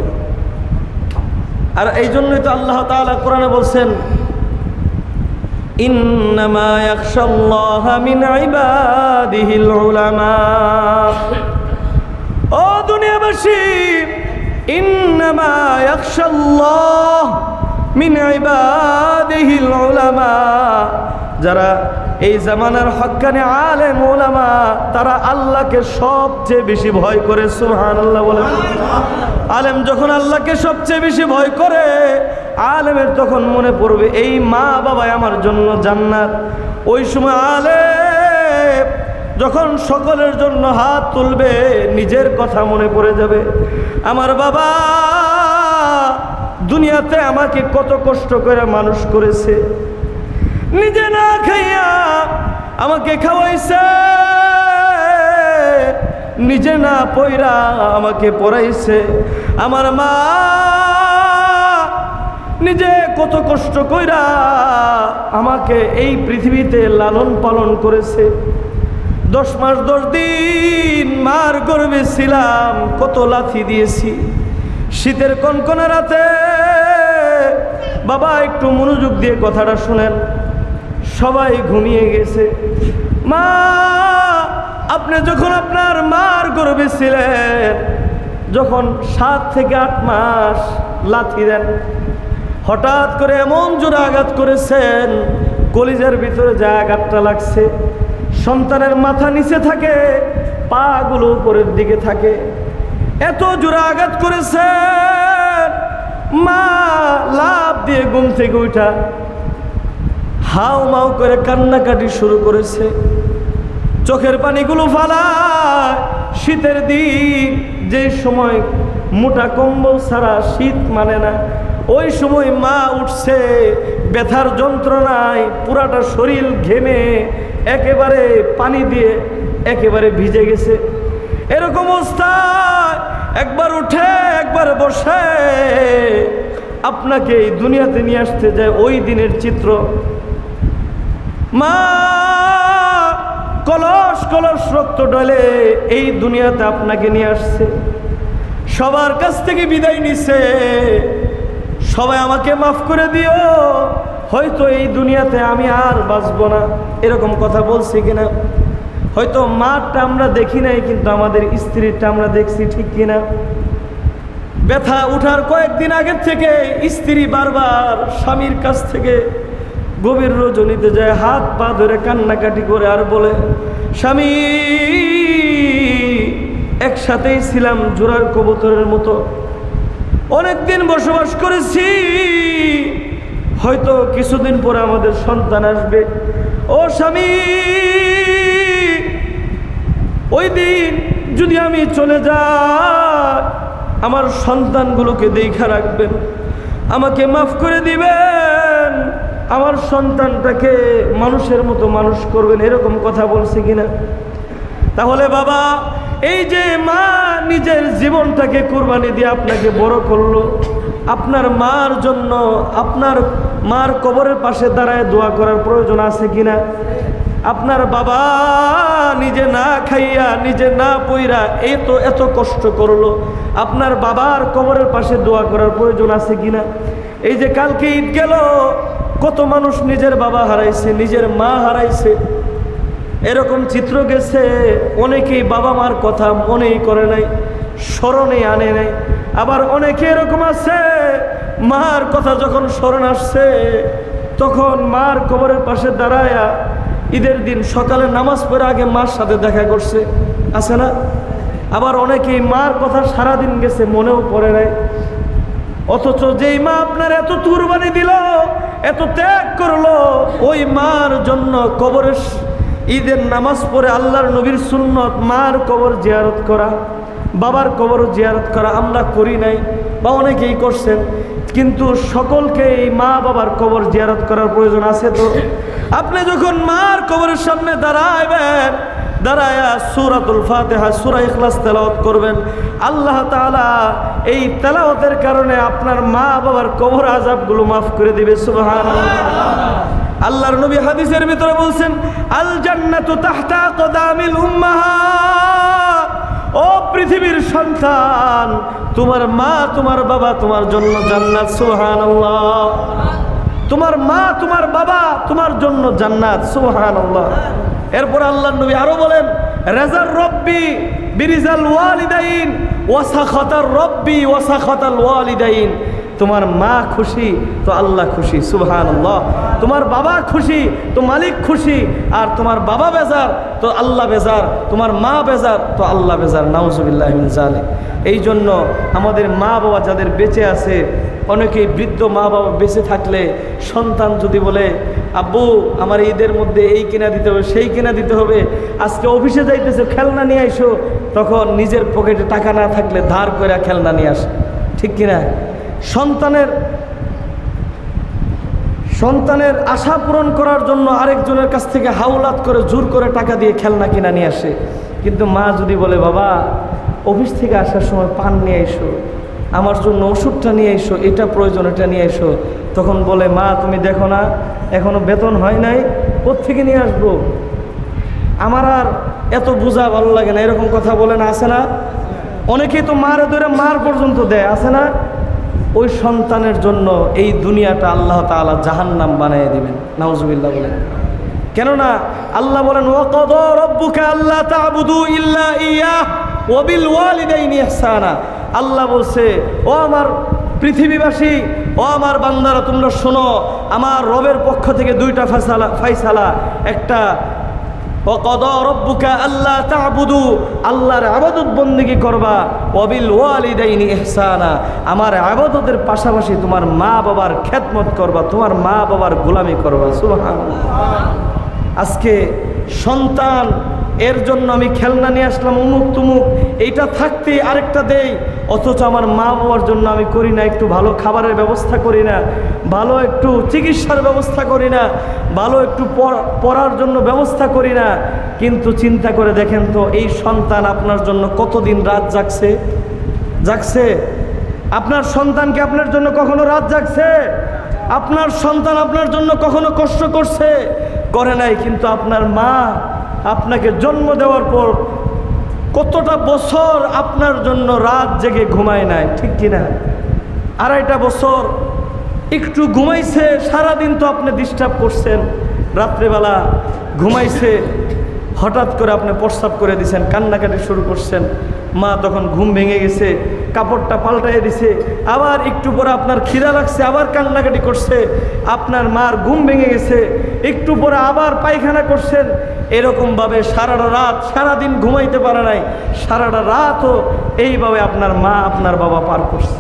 আর এই জন্যই তো আল্লাহ তাআলা কোরআনে বলছেন ইন্নামা ইয়াখশাল্লাহা মিন ইবাদিহিল উলামা। ও দুনিয়াবাসী, ইন্নামা ইয়াখশাল্লাহ মিন ইবাদিহিল উলামা, যারা এই জামানার হক্কানি আলেম উলামা তারা আল্লাহকে সবচেয়ে বেশি ভয় করে। সুবহানাল্লাহ বলেন। আলেম যখন আল্লাহকে সবচেয়ে বেশি ভয় করে, আলেমের তখন মনে পড়বে এই মা বাবাই আমার জন্য জান্নাত। ওই সময় আলেম যখন সকলের জন্য হাত তুলবে নিজের কথা মনে পড়ে যাবে, আমার বাবা দুনিয়াতে আমাকে কত কষ্ট করে মানুষ করেছে, নিজে না খাইয়া আমাকে খাওয়াইছে, নিজে না পয়রা আমাকে পড়াইছে। আমার মা নিজে কত কষ্ট কইরা আমাকে এই পৃথিবীতে লালন পালন করেছে। 10 মাস 10 দিন মার গর্ভে ছিলাম, কত লাথি দিয়েছি। শীতের কনকনা রাতে, বাবা একটু মনোযোগ দিয়ে কথাটা শুনেন, সবাই ঘুমিয়ে গেছে। মা, আপনি যখন আপনার মার গর্ভে ছিলেন, যখন 7 থেকে 8 মাস লাথি দেন, হঠাৎ করে এমন জোরে আঘাত করেছেন, কলিজার ভিতরে যা আঘাতটা লাগছে, সন্তানের মাথা নিচে থাকে, পা গুলো উপরের দিকে থাকে, এত জোরে আঘাত করেছেন। মা লাফ দিয়ে ঘুম থেকে উঠা হাউ মাউ করে কান্নাকাটি শুরু করেছে, চোখের পানিগুলো ফালায়। শীতের দিন, যে সময় মোটা কম্বল ছাড়া শীত মানে না, ওই সময় মা উঠছে, ব্যথার যন্ত্রণায় পুরাটা শরীর ঘেমে একেবারে পানি দিয়ে একেবারে ভিজে গেছে। এরকম অবস্থায় একবার উঠে একবার বসে আপনাকে এই দুনিয়াতে নিয়ে আসতে যায় ওই দিনের চিত্র। মা কলস কলস রক্ত ঢালে এই দুনিয়াতে আপনাকে নিয়ে আসছে, সবার কাছ থেকে বিদায় নিছে, সবাই আমাকে মাফ করে দিও, হয়তো এই দুনিয়াতে আমি আর বাঁচবো না, এরকম কথা বলছি কিনা? হয়তো মাটা আমরা দেখি নাই, কিন্তু আমাদের স্ত্রীটা আমরা দেখছি, ঠিক কিনা? ব্যথা উঠার কয়েকদিন আগের থেকে স্ত্রী বারবার স্বামীর কাছ থেকে গভীর রজনীতে যায়, হাত পা ধরে কান্নাকাটি করে আর বলে, স্বামী একসাথেই ছিলাম জোড়ার কবুতরের মতো, অনেকদিন বসবাস করেছি, হয়তো কিছুদিন পরে আমাদের সন্তান আসবে। ও স্বামী, ওই দিন যদি আমি চলে যাই আমার সন্তানগুলোকে দেখা রাখবেন, আমাকে মাফ করে দিবেন, আমার সন্তানটাকে মানুষের মতো মানুষ করবেন, এরকম কথা বলছে কিনা? তাহলে বাবা, এই যে মা নিজের জীবনটাকে কুরবানি দিয়ে আপনাকে বড় করলো, আপনার মার জন্য আপনার মার কবরের পাশে দাঁড়ায় দোয়া করার প্রয়োজন আছে কিনা? আপনার বাবা নিজে না খাইয়া নিজে না পইরা এত কষ্ট করলো, আপনার বাবার কবরের পাশে দোয়া করার প্রয়োজন আছে কিনা? এই যে কালকে ঈদ গেল, কত মানুষ নিজের বাবা হারাইছে, নিজের মা হারাইছে, এরকম চিত্র গেছে। অনেকেই বাবা মার কথা মনেই করে নাই, স্মরণে আনে নাই। আবার অনেকে এরকম আছে, মার কথা যখন স্মরণ আসছে তখন মার কবরের পাশে দাঁড়ায়া ঈদের দিন সকালে নামাজ পড়ে আগে মার সাথে দেখা করছে, আছে না? আবার অনেকেই মার কথা সারাদিন গেছে, মনেও পড়ে নাই। অথচ যেই মা আপনার এত কুরবানি দিল, এত ত্যাগ করলো, ওই মার জন্য কবরের ঈদের নামাজ পড়ে আল্লাহর নবীর সুন্নত মার কবর জিয়ারত করা, বাবার কবর জিয়ারত করা আমরা করি নাই, বা অনেকেই করছেন, কিন্তু সকলকে এই মা বাবার কবর জিয়ারত করার প্রয়োজন আছে। তো আপনি যখন মার কবরের সামনে দাঁড়াইবেন, দাঁড়ায়া সূরাতুল ফাতিহা, সূরা ইখলাস তেলাওয়াত করবেন, আল্লাহ তাআলা এই তেলাওয়াতের কারণে আপনার মা বাবার কবর আযাবগুলো মাফ করে দিবে। সুবহানাল্লাহ। আল্লাহর নবী হাদিসের ভিতরে বলছেন, আল জান্নাতু তাহতা আকদামিল উম্মাহাত, ও পৃথিবীর সন্তান, তোমার মা তোমার বাবা তোমার জন্য জান্নাত। সুবহানাল্লাহ। তোমার মা তোমার বাবা তোমার জন্য জান্নাত। সুবহানাল্লাহ। এরপর আল্লাহর নবী আরো বলেন, রাজার রব্বি বিরিজাল ওয়ালিদাইন ওয়া সাখাতার রব্বি ওয়া সাখাতাল ওয়ালিদাইন, তোমার মা খুশি তো আল্লাহ খুশি। সুবহানাল্লাহ। তোমার বাবা খুশি তো মালিক খুশি, আর তোমার বাবা বেজার তো আল্লাহ বেজার, তোমার মা বেজার তো আল্লাহ বেজার। নাউজুবিল্লাহি মিন যালিক। এই জন্য আমাদের মা বাবা যাদের বেঁচে আছে, অনেকেই বৃদ্ধ মা বাবা বেঁচে থাকলে সন্তান যদি বলে, আব্বু আমার ঈদের মধ্যে এই কিনা দিতে হবে, সেই কিনা দিতে হবে, আজকে অফিসে যাইতেছে খেলনা নিয়ে আইসো, তখন নিজের পকেটে টাকা না থাকলে ধার করে খেলনা নিয়ে আসে, ঠিক কিনা? সন্তানের আশা পূরণ করার জন্য আরেকজনের কাছ থেকে হাওলাত করে জোর করে টাকা দিয়ে খেলনা কিনা নিয়ে আসে। কিন্তু মা যদি বলে, বাবা অফিস থেকে আসার সময় পান নিয়ে এসো, আমার জন্য ওষুধটা নিয়ে এসো, এটা প্রয়োজন, এটা নিয়ে এসো, তখন বলে, মা তুমি দেখো না এখনো বেতন হয় নাই, কোত্থেকে নিয়ে আসবো, আমার আর এত বোঝা ভালো লাগে না, এরকম কথা বলে না, আছে না? অনেকেই তো মারে ধরে মার পর্যন্ত দেয়, আছে না? ওই সন্তানের জন্য এই দুনিয়াটা আল্লাহ তাআলা জাহান্নাম বানিয়ে দিবেন। নাউজুবিল্লাহ বলেন। কেননা আল্লাহ বলেন, ওয়াকাদা রাব্বুকা আল্লা তা'বুদু ইল্লা ইয়াহ ওয়া বিল ওয়ালিদাইনি ইহসানা। আল্লাহ বলছে, ও আমার পৃথিবীবাসী, ও আমার বান্দারা, তোমরা শোনো, আমার রবের পক্ষ থেকে দুইটা ফায়সালা, একটা ওয়াকাদা রাব্বুকা আল্লা তা'বুদু, আল্লাহর ইবাদত বন্দেগী করবা, ওয়া বিল ওয়ালিদাইনি ইহসানা, আমার ইবাদতের পাশাপাশি তোমার মা বাবার খেদমত করবা, তোমার মা বাবার গোলামি করবা। সুবহানাল্লাহ। আজকে সন্তান, এর জন্য আমি খেলনা নিয়ে আসলাম, অমুক তুমুক, এইটা থাকতে আরেকটা দেই, অথচ আমার মা বাবার জন্য আমি করি না, একটু ভালো খাবারের ব্যবস্থা করি না, ভালো একটু চিকিৎসার ব্যবস্থা করি না, ভালো একটু পড়ার জন্য ব্যবস্থা করি না। কিন্তু চিন্তা করে দেখেন তো, এই সন্তান আপনার জন্য কতদিন রাত জাগছে? আপনার সন্তানকে আপনার জন্য কখনো রাত জাগছে? আপনার সন্তান আপনার জন্য কখনো কষ্ট করে নাই? কিন্তু আপনার মা আপনাকে জন্ম দেওয়ার পর কতটা বছর আপনার জন্য রাত জেগে ঘুমায় নাই, ঠিক কিনা? 2.5 বছর একটু ঘুমাইছে, সারাদিন তো আপনি ডিস্টার্ব করছেন, রাত্রেবেলা ঘুমাইছে, হঠাৎ করে আপনি প্রস্রাব করে দিয়েছেন, কান্নাকাটি শুরু করছেন, মা তখন ঘুম ভেঙে গেছে, কাপড়টা পাল্টাই দিছে, আবার একটু পরে আপনার খিদা লাগছে, আবার কান্নাকাটি করছে, আপনার মার ঘুম ভেঙে গেছে, একটু পরে আবার পায়খানা করছেন। এরকমভাবে সারাটা রাত, সারাদিন ঘুমাইতে পারে নাই, সারাটা রাতও এইভাবে আপনার মা আপনার বাবা পার করছে।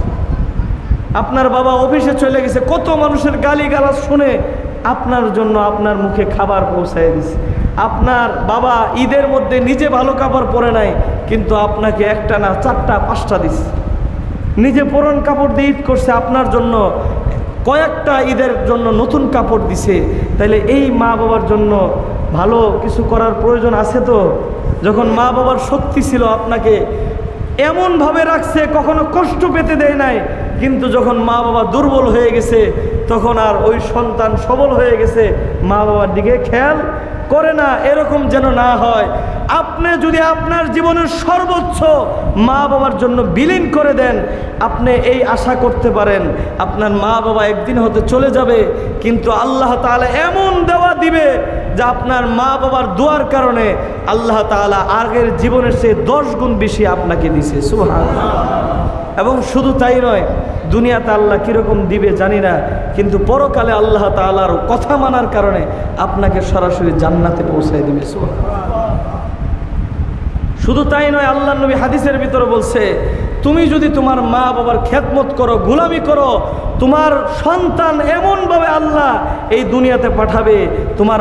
আপনার বাবা অফিসে চলে গেছে, কত মানুষের গালিগালাজ শুনে আপনার জন্য আপনার মুখে খাবার পৌঁছায় দিছে। আপনার বাবা ঈদের মধ্যে নিজে ভালো কাপড় পরে নাই, কিন্তু আপনাকে 1টা না 4টা 5টা দিছে। নিজে পুরান কাপড় দিয়ে ঈদ করছে, আপনার জন্য কয়েকটা ঈদের জন্য নতুন কাপড় দিছে। তাইলে এই মা বাবার জন্য ভালো কিছু করার প্রয়োজন আছে তো? যখন মা বাবার শক্তি ছিল, আপনাকে এমনভাবে রাখছে, কখনো কষ্ট পেতে দেয় নাই। কিন্তু যখন মা বাবা দুর্বল হয়ে গেছে, তখন আর ওই সন্তান সবল হয়ে গেছে, মা বাবার দিকে খেয়াল করে না। এরকম যেন না হয়। আপনি যদি আপনার জীবনের সর্বোচ্চ মা বাবার জন্য বিলীন করে দেন, আপনি এই আশা করতে পারেন আপনার মা বাবা একদিন হতে চলে যাবে, কিন্তু আল্লাহ তাআলা এমন দেওয়া দিবে যে আপনার মা বাবার দোয়ার কারণে আল্লাহ তাআলা আগের জীবনের চেয়ে 10 গুণ বেশি আপনাকে দিছে। সুবহানাল্লাহ। এবং শুধু তাই নয়, দুনিয়াতে আল্লাহ কীরকম দিবে জানি না, কিন্তু পরকালে আল্লাহ তাআলার কথা মানার কারণে আপনাকে সরাসরি জান্নাতে পৌঁছায় দিবে। সুবহানাল্লাহ। শুধু তাই নয়, আল্লাহর নবী হাদিসের ভিতরে বলছে, তুমি যদি তোমার মা বাবার খেদমত করো, গোলামি করো, তোমার সন্তান এমনভাবে আল্লাহ এই দুনিয়াতে পাঠাবে, তোমার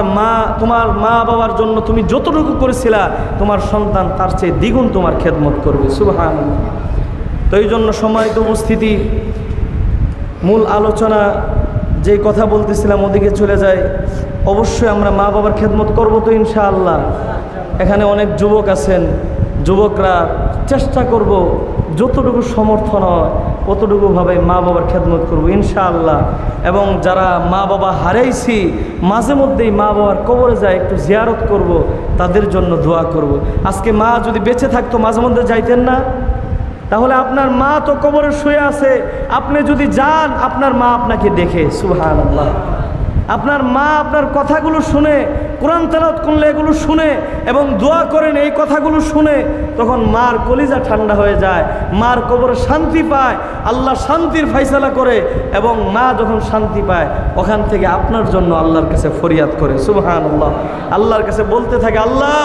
মা বাবার জন্য তুমি যতটুকু করেছিলা, তোমার সন্তান তার চেয়ে দ্বিগুণ তোমার খেদমত করবে। সুবহানাল্লাহ। তো এই জন্য সম্মানিত উপস্থিতি, মূল আলোচনা যেই কথা বলতেছিলাম ওদিকে চলে যায়। অবশ্যই আমরা মা বাবার খেদমত করবো তো ইনশাআল্লাহ। এখানে অনেক যুবক আছেন, যুবকরা চেষ্টা করব যতটুকু সমর্থন হয় অতটুকুভাবে মা বাবার খেদমত করব ইনশাআল্লাহ। এবং যারা মা বাবা হারাইছি, মাঝে মধ্যেই মা বাবার কবরে যায় একটু জিয়ারত করব, তাদের জন্য দোয়া করব। আজকে মা যদি বেঁচে থাকতো, মাঝে মধ্যে যাইতেন না? তাহলে আপনার মা তো কবরে শুয়ে আছে, আপনি যদি যান, আপনার মা আপনাকে দেখে। সুবহানাল্লাহ। আপনার মা আপনার কথাগুলো শুনে, কোরআন তেলাওয়াত করলে এগুলো শুনে এবং দোয়া করেন এই কথাগুলো শুনে, তখন মার কলিজা ঠান্ডা হয়ে যায়, মার কবরে শান্তি পায়, আল্লাহ শান্তির ফাইসালা করে। এবং মা যখন শান্তি পায়, ওখান থেকে আপনার জন্য আল্লাহর কাছে ফরিয়াদ করে। সুবহানাল্লাহ। আল্লাহর কাছে বলতে থাকে, আল্লাহ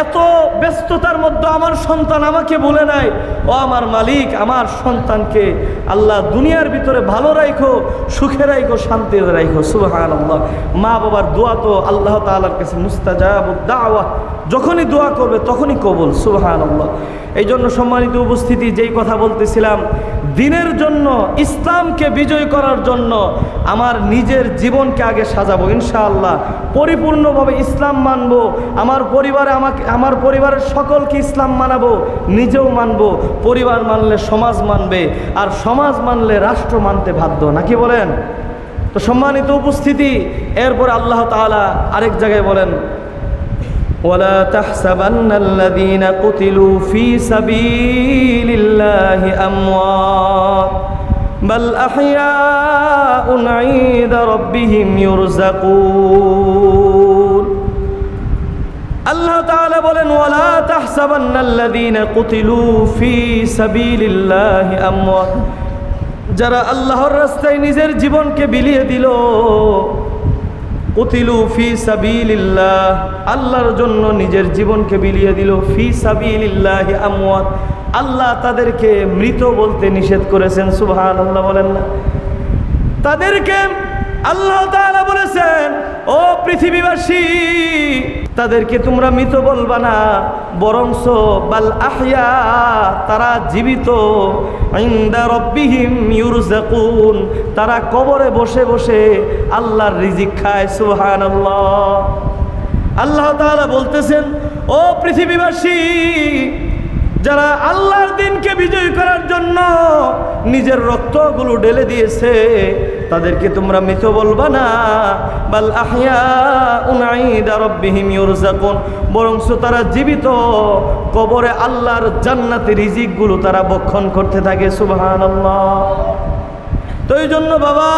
এত ব্যস্ততার মধ্যে আমার সন্তান আমাকে বলে নাই, ও আমার মালিক, আমার সন্তানকে আল্লাহ দুনিয়ার ভিতরে ভালো রাখো, সুখে রাখো, শান্তিতে রাখো। সুবহানাল্লাহ। মা বাবার দোয়া তো আল্লাহ তাআলার কাছে মুস্তাজাবুদ দাওয়া, যখনই দোয়া করবে তখনই কবুল। সুবহানাল্লাহ। এই জন্য সম্মানিত উপস্থিতি, যেই কথা বলতেছিলাম, দিনের জন্য, ইসলামকে বিজয় করার জন্য আমার নিজের জীবনকে আগে সাজাবো ইনশাআল্লাহ। পরিপূর্ণভাবে ইসলাম মানব, আমার পরিবারের সকলকে ইসলাম মানাবো, নিজেও মানব। পরিবার মানলে সমাজ মানবে, আর সমাজ মানলে রাষ্ট্র মানতে বাধ্য, নাকি বলেন? তো সম্মানিত উপস্থিতি, এরপর আল্লাহ তাআলা আরেক জায়গায় বলেন, ওয়ালা তাহসাবান্নাল্লাযীনা কুতিলু ফী সাবীলিল্লাহি আমওয়াত বাল আহইয়াউন ইনদা রাব্বিহিম ইউরযাকুন। আল্লাহ তাআলা বলেন, ওয়ালা তাহসাবান্নাল্লাযীনা কুতিলু ফী সাবীলিল্লাহি আমওয়াত, যারা আল্লাহর রাস্তায় নিজের জীবনকে বিলিয়ে দিল, কুতিলু ফি সাবিলিল্লাহ, আল্লাহর জন্য নিজের জীবনকে বিলিয়ে দিল, ফি সাবিলিল্লাহি আমওয়াত, আল্লাহ তাদেরকে মৃত বলতে নিষেধ করেছেন। সুবহানাল্লাহ বলেন না? তাদেরকে আল্লাহ তাআলা বলেছেন, ও পৃথিবীবাসী, তাদেরকে তোমরা মৃত বলবা না, বরংস বাল আহইয়া, তারা জীবিত, ইনদা রাব্বিহিম ইউরযাকুন, তারা কবরে বসে বসে আল্লাহর রিজিক খায়। সুবহানাল্লাহ। আল্লাহ তাআলা বলতেছেন, ও পৃথিবীবাসী, যারা আল্লাহর দিনকে বিজয় করার জন্য নিজের রক্তগুলো ঢেলে দিয়েছে, তাদেরকে তোমরা মৃত বলবা না, বাল আহইয়াউন ইনদা রাব্বিহিম ইউরযাকুন, বরংস তারা জীবিত, কবরে আল্লাহর জান্নাতের রিজিকগুলো তারা ভক্ষণ করতে থাকে। সুবহানাল্লাহ। তো এই জন্য বাবা,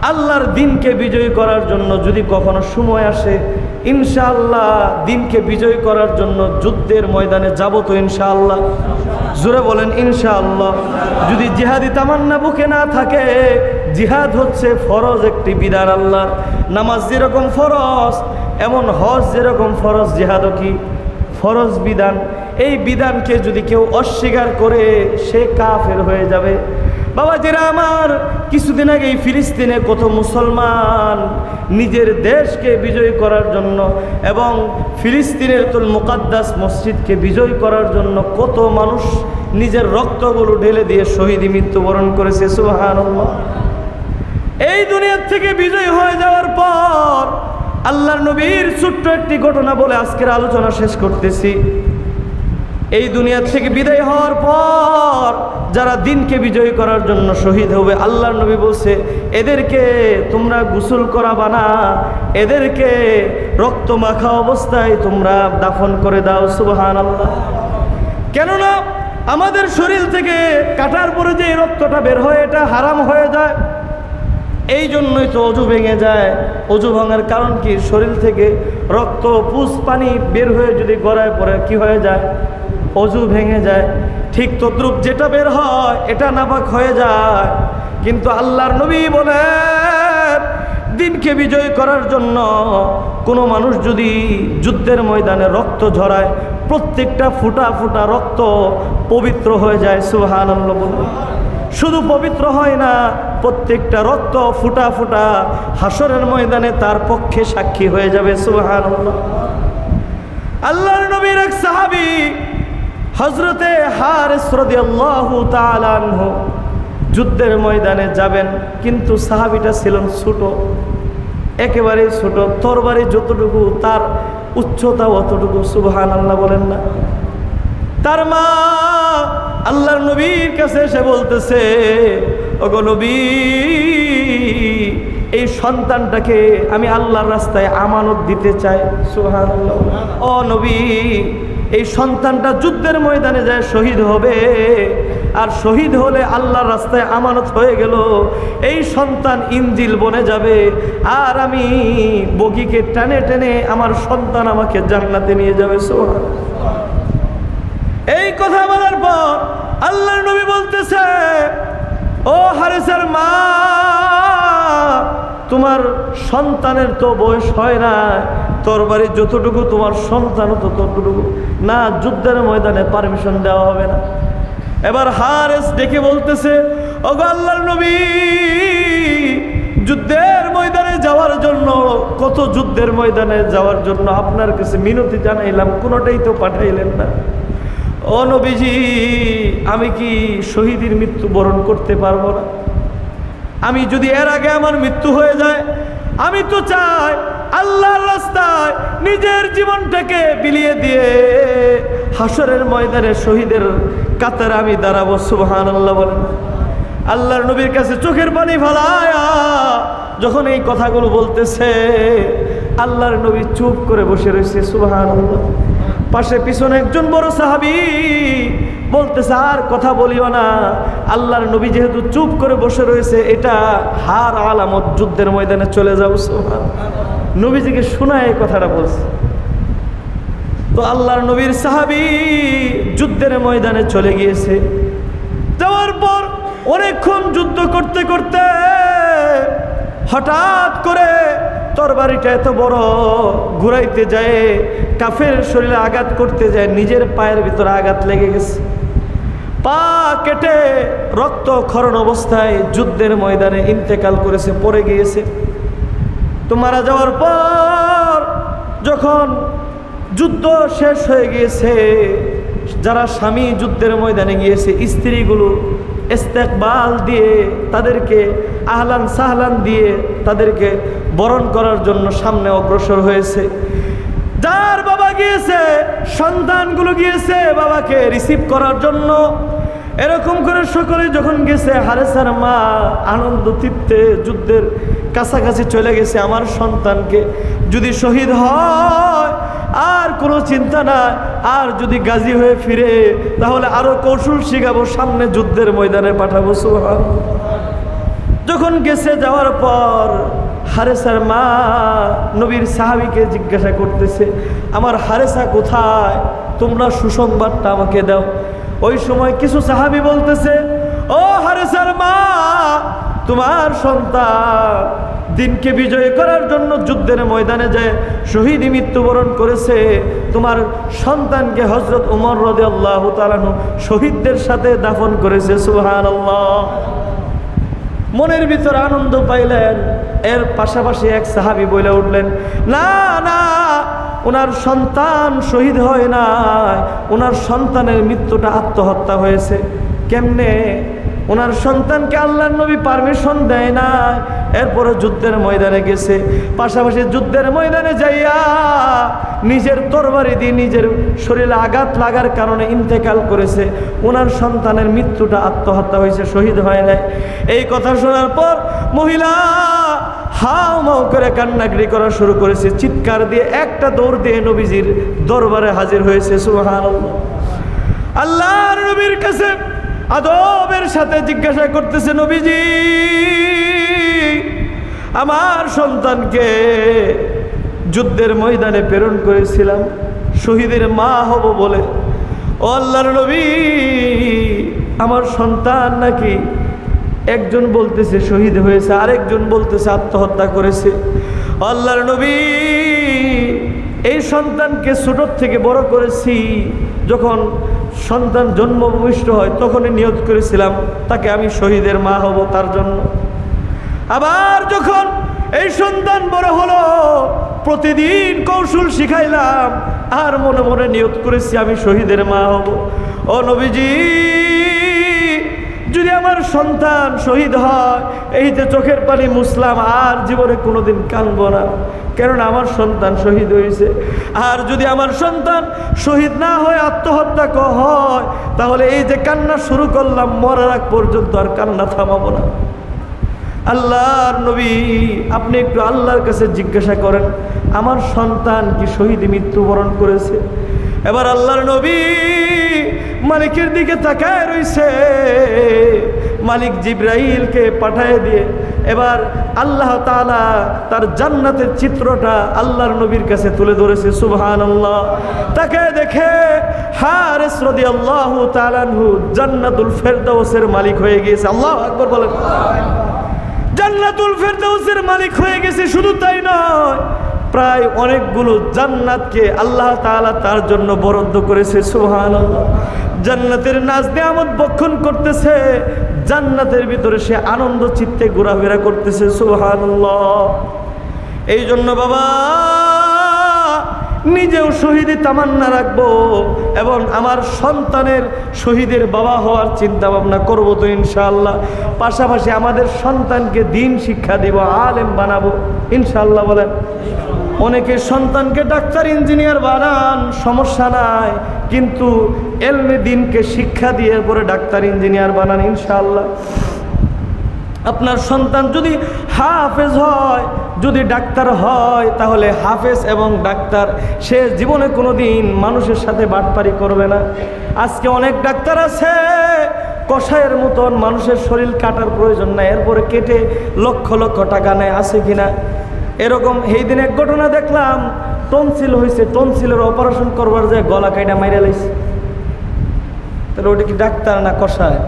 আল্লাহর দিনকে বিজয় করার জন্য যদি কখনো সময় আসে, ইনশাআল্লাহ দিনকে বিজয় করার জন্য যুদ্ধের ময়দানে যাব তো ইনশাআল্লাহ। জোরে বলেন ইনশাআল্লাহ। যদি জিহাদি তামান্না বুকে না থাকে, জিহাদ হচ্ছে ফরজ একটি বিধান আল্লাহর। নামাজ যেরকম ফরজ, এমন হজ যেরকম ফরজ, জিহাদও কি ফরজ বিধান। এই বিধানকে যদি কেউ অস্বীকার করে, সে কাফের হয়ে যাবে। বাবাজিরা আমার, কিছুদিন আগে ফিলিস্তিনে কত মুসলমান নিজের দেশকে বিজয় করার জন্য এবং ফিলিস্তিনের তুল মুকাদ্দাস মসজিদকে বিজয় করার জন্য কত মানুষ নিজের রক্তগুলো ঢেলে দিয়ে শহীদী মৃত্যুবরণ করেছে। সুবহানাল্লাহ। এই দুনিয়ার থেকে বিজয় হয়ে যাওয়ার পর আল্লাহর নবীর ছোট্ট একটি ঘটনা বলে আজকের আলোচনা শেষ করতেছি। এই দুনিয়ার থেকে বিদায় হওয়ার পর যারা দিনকে বিজয় করার জন্য শহীদ হবে, আল্লাহর নবী বলছে, এদেরকে তোমরা গোসল করাবা না, এদেরকে রক্ত মাখা অবস্থায় তোমরা দাফন করে দাও। সুবহানাল্লাহ। কেননা আমাদের শরীর থেকে কাটার পরে যে রক্তটা বের হয়, এটা হারাম হয়ে যায়। এই জন্যই তো অজু ভেঙে যায়। অজু ভাঙার কারণ কি? শরীর থেকে রক্ত, পুষ, পানি বের হয়ে যদি গড়ায় পড়ে কি হয়ে যায়? অজু ভেঙে যায়। ঠিক তদ্রুপ যেটা বের হয় এটা নাপাক হয়ে যায়। কিন্তু আল্লাহর নবী বলেন, দিনকে বিজয় করার জন্য কোনো মানুষ যদি যুদ্ধের ময়দানে রক্ত ঝরায়, প্রত্যেকটা ফুটা ফুটা রক্ত পবিত্র হয়ে যায়। সুবহানাল্লাহ। বলুন, শুধু পবিত্র হয় না, প্রত্যেকটা রক্ত ফুটা ফুটা হাসরের ময়দানে তার পক্ষে সাক্ষী হয়ে যাবে। সুবহানাল্লাহ। আল্লাহর নবীর এক সাহাবী হযরতে হারিস রাদিয়াল্লাহু তাআলা আনহু যুদ্ধের ময়দানে যাবেন, কিন্তু সাহাবীটা ছিলেন ছোট, একেবারে ছোট, তরবারি যতটুকু তার উচ্চতা অতটুকু। সুবহানাল্লাহ বলেন না। তার মা আল্লাহর নবীর কাছে এসে বলতেছে, ওগো নবী, এই সন্তানটাকে আমি আল্লাহর রাস্তায় আমানত দিতে চাই। সুবহানাল্লাহ। ও নবী, এই সন্তানটা যুদ্ধের ময়দানে যায় শহীদ হবে, আর শহীদ হলে আল্লাহর রাস্তায় আমানত হয়ে গেল। এই সন্তান ইনজিল বনে যাবে, আর আমি বগিকে টেনে টেনে আমার সন্তান আমাকে জান্নাতে নিয়ে যাবে। সুবহানাল্লাহ। এই কথা বলার পর আল্লাহর নবী বলতেছে, ও হারিসের মা, তোমার সন্তানের তো বয়স হয় না, তরবারি যতটুকু তোমার সন্তানও তো ততটুকু না, যুদ্ধের ময়দানে পারমিশন দেওয়া হবে না। এবার হারিস ডেকে বলতেছে, ওগো আল্লাহর নবী, যুদ্ধের ময়দানে যাওয়ার জন্য, কত যুদ্ধের ময়দানে যাওয়ার জন্য আপনার কাছে মিনতি জানাইলাম, কোনোটাই তো পাঠাইলেন না। ও নবীজি, আমি কি শহীদের মৃত্যু বরণ করতে পারবো না? আমি যদি এর আগে আমার মৃত্যু হয়ে যায়, আমি তো চাই আল্লাহর রাস্তায় নিজের জীবনটাকে বিলিয়ে দিয়ে হাসরের ময়দানে শহীদের কাতারে আমি দাঁড়াবো। সুবহানাল্লাহ বলেন। আল্লাহর নবীর কাছে চোখের পানি ফেলায়া যখন এই কথাগুলো বলতেছে, আল্লাহর নবী চুপ করে বসে রয়েছে। সুবহানাল্লাহ। পাশে পিছনে একজন বড় সাহাবী বলতেছে, আর কথা বলিও না, আল্লাহর নবী যেহেতু চুপ করে বসে রয়েছে, এটা হার আলামত, যুদ্ধের ময়দানে চলে যাও। সুবহানাল্লাহ। নবীজিকে শোনায় এই কথাটা বলছে। তো আল্লাহর নবীর সাহাবী যুদ্ধের ময়দানে চলে গিয়েছে। যাওয়ার পর অনেকক্ষণ যুদ্ধ করতে করতে হঠাৎ করে তরবারিটা এত বড় ঘুরাইতে যায়, কাফের শরীরে আঘাত করতে যায়, নিজের পায়ের ভিতরে আঘাত লেগে গেছে। পা কেটে রক্তক্ষরণ অবস্থায় যুদ্ধের ময়দানে ইন্তেকাল করেছে, পড়ে গিয়েছে। তো মারা যাওয়ার পর যখন যুদ্ধ শেষ হয়ে গিয়েছে, যারা স্বামী যুদ্ধের ময়দানে গিয়েছে, স্ত্রীগুলো ইস্তেকবাল দিয়ে তাদেরকে আহলান সাহলান দিয়ে তাদেরকে বরণ করার জন্য সামনে অগ্রসর হয়েছে। যার বাবা গিয়েছে, সন্তানগুলো গিয়েছে বাবাকে রিসিভ করার জন্য। এরকম করে সকলে যখন গেছে, হারেসার মা আনন্দ তৃপ্তে যুদ্ধের কাছাকাছি চলে গেছে। আমার সন্তানকে যদি শহীদ হয় আর কোনো চিন্তা নাই, আর যদি গাজী হয়ে ফিরে তাহলে আরো কৌশল শিখাবো, সামনে যুদ্ধের ময়দানে পাঠাবো। সুবহানাল্লাহ। যখন গেছে, যাওয়ার পর হারেসার মা নবীর সাহাবীকে জিজ্ঞাসা করতেছে, আমার হারেসা কোথায়, তোমরা সুসংবাদটা আমাকে দাও। ওই সময় কিছু সাহাবী বলতেছে, ও হারেসার মা, তোমার সন্তান দিনকে বিজয় করার জন্য যুদ্ধের ময়দানে যায় শহীদী মৃত্যুবরণ করেছে। তোমার সন্তানকে হযরত ওমর রাদিয়াল্লাহু তাআলা আনহু শহীদদের সাথে দাফন করেছে। সুবহানাল্লাহ। মনের ভিতর আনন্দ পাইলেন। এর পাশাপাশি এক সাহাবী বলে উঠলেন, না না, ওনার সন্তান শহীদ হয় না, ওনার সন্তানের মৃত্যুটা আত্মহত্যা হয়েছে। কেমনে? ওনার সন্তানকে আল্লাহর নবী পারমিশন দেয় না, এরপরে যুদ্ধের ময়দানে গেছে। পাশাপাশি যুদ্ধের ময়দানে যাইয়া নিজের তরবারি দিয়ে নিজের শরীরে আঘাত লাগার কারণে ইন্তেকাল করেছে। ওনার সন্তানের মৃত্যুটা আত্মহত্যা হয়েছে, শহীদ হয় নাই। এই কথা শোনার পর মহিলা হাও মাও করে কান্নাকাটি করা শুরু করেছে। চিৎকার দিয়ে একটা দৌড় দিয়ে নবীজির দরবারে হাজির হয়েছে। সুবহানাল্লাহ। আল্লাহর নবীর কাছে আদবের সাথে জিজ্ঞাসা করতেছে, নবীজি, আমার সন্তানকে যুদ্ধের ময়দানে প্রেরণ করেছিলাম শহীদের মা হব বলে। ও আল্লাহর নবী, আমার সন্তান নাকি একজন বলতেছে শহীদ হয়েছে, আরেকজন বলতেছে আত্মহত্যা করেছে। আল্লাহর নবী, এই সন্তানকে ছোট থেকে বড় করেছি। যখন সন্তান জন্মভূমিষ্ঠ হয় তখনই নিয়ত করেছিলাম তাকে আমি শহীদের মা হব তার জন্য। আবার যখন এই সন্তান বড় হলো, প্রতিদিন কৌশল শিখাইলাম, আর মনে মনে নিয়ত করেছি আমি শহীদের মা হব। ও নবীজি, যদি আমার সন্তান শহীদ হয়, এই যে চোখের পানি মুছলাম, আর জীবনে কোনোদিন কাঁদব না, কেননা আমার সন্তান শহীদ হয়েছে। আর যদি আমার সন্তান শহীদ না হয়, আত্মহত্যা হয়, তাহলে এই যে কান্না শুরু করলাম, মরার আগ পর্যন্ত আর কান্না থামাবো না। আল্লাহর নবী, আপনি একটু আল্লাহর কাছে জিজ্ঞাসা করেন আমার সন্তান কি শহীদী মৃত্যুবরণ করেছে। এবার আল্লাহর নবী মালিকের দিকে তাকায় রইছে। মালিক জিবরাইলকে পাঠায় দিয়ে এবার আল্লাহ তাআলা তার জান্নাতের চিত্রটা আল্লাহর নবীর কাছে তুলে ধরেছে। সুবহানাল্লাহ। তাকে দেখে হারিস রাদিয়াল্লাহু তাআলা আনহু জান্নাতুল ফেরদাউসের মালিক হয়ে গিয়েছে। আল্লাহু আকবার বলেন। জান্নাতুল ফেরদাউসের মালিক হয়ে গেছে। শুধু তাই নয়, প্রায় অনেকগুলো জান্নাতকে আল্লাহ তাআলা তার জন্য বরাদ্দ করেছে। সুবহানাল্লাহ। জান্নাতের নাজ নিয়ামত ভক্ষণ করতেছে, জান্নাতের ভিতরে সে আনন্দ চিত্তে ঘোরাফেরা করতেছে। সুবহানাল্লাহ। এই জন্য বাবা, নিজেও শহীদি তামান্না রাখবো এবং আমার সন্তানের শহীদের বাবা হওয়ার চিন্তা ভাবনা করবো তো ইনশাআল্লাহ। পাশাপাশি আমাদের সন্তানকে দ্বীন শিক্ষা দিব, আলেম বানাবো ইনশাআল্লাহ। বলেন। অনেকে সন্তানকে ডাক্তার ইঞ্জিনিয়ার বানান, সমস্যা নাই, কিন্তু এলমে দ্বীনকে শিক্ষা দিয়ে পরে ডাক্তার ইঞ্জিনিয়ার বানান ইনশাআল্লাহ। আপনার সন্তান যদি হাফেজ হয়, যদি ডাক্তার হয়, তাহলে হাফেজ এবং ডাক্তার সে জীবনে কোনো দিন মানুষের সাথে বাটপারি করবে না। আজকে অনেক ডাক্তার আছে কষায়ের মতন, মানুষের শরীর কাটার প্রয়োজন নাই, এরপরে কেটে লক্ষ লক্ষ টাকা নেয়, আছে কিনা? এরকম এই দিন এক ঘটনা দেখলাম, টনসিল হয়েছে, টনসিলের অপারেশন করবার যায় গলা কাইটা মাইরা লাইছে। তাহলে ওটা কি ডাক্তার না কষায়?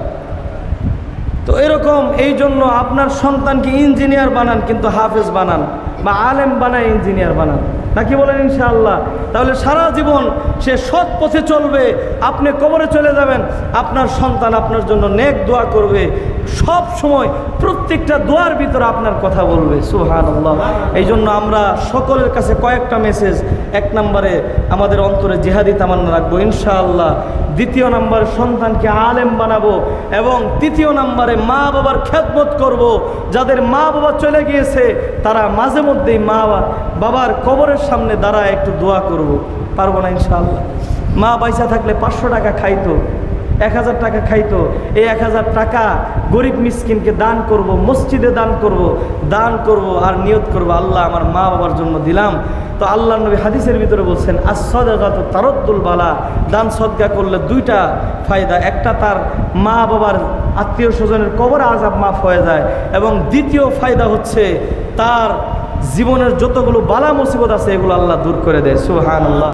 তো এরকম, এই জন্য আপনার সন্তানকে ইঞ্জিনিয়ার বানান, কিন্তু হাফেজ বানান, বা আলেম বানায় ইঞ্জিনিয়ার বানান। নাকি বলেন ইনশাআল্লাহ? তাহলে সারা জীবন সে সৎ পথে চলবে, আপনি কবরে চলে যাবেন, আপনার সন্তান আপনার জন্য নেক দোয়া করবে, সব সময় প্রত্যেকটা দোয়ার ভিতরে আপনার কথা বলবে। সুবহানাল্লাহ। এই জন্য আমরা সকলের কাছে কয়েকটা মেসেজ। এক নম্বরে আমাদের অন্তরে জিহাদি তামান্না রাখবো ইনশাআল্লাহ। দ্বিতীয় নম্বরে সন্তানকে আলেম বানাবো, এবং তৃতীয় নম্বরে মা বাবার খেদমত করব। যাদের মা বাবা চলে গিয়েছে তারা মাঝে মধ্যেই মা বাবার কবরের সামনে দাঁড়ায় একটু দোয়া করব। পারবো না ইনশাআল্লাহ? মা পয়সা থাকলে 500 টাকা খাইতো, 1000 টাকা খাইতো, এই 1000 টাকা গরিব মিসকিনকে দান করব, মসজিদে দান করব আর নিয়ত করব আল্লাহ আমার মা বাবার জন্য দিলাম। তো আল্লাহ নবী হাদিসের ভিতরে বলছেন as-সাদাকাতু তারাদ্দুল বালা, দান সদকা করলে দুইটা ফায়দা। একটা, তার মা বাবার আত্মীয় স্বজনের কবর আযাব মাফ হয়ে যায়, এবং দ্বিতীয় ফায়দা হচ্ছে তার জীবনের যতগুলো বালা মুসিবত আছে এগুলো আল্লাহ দূর করে দেয়। সুবহানাল্লাহ।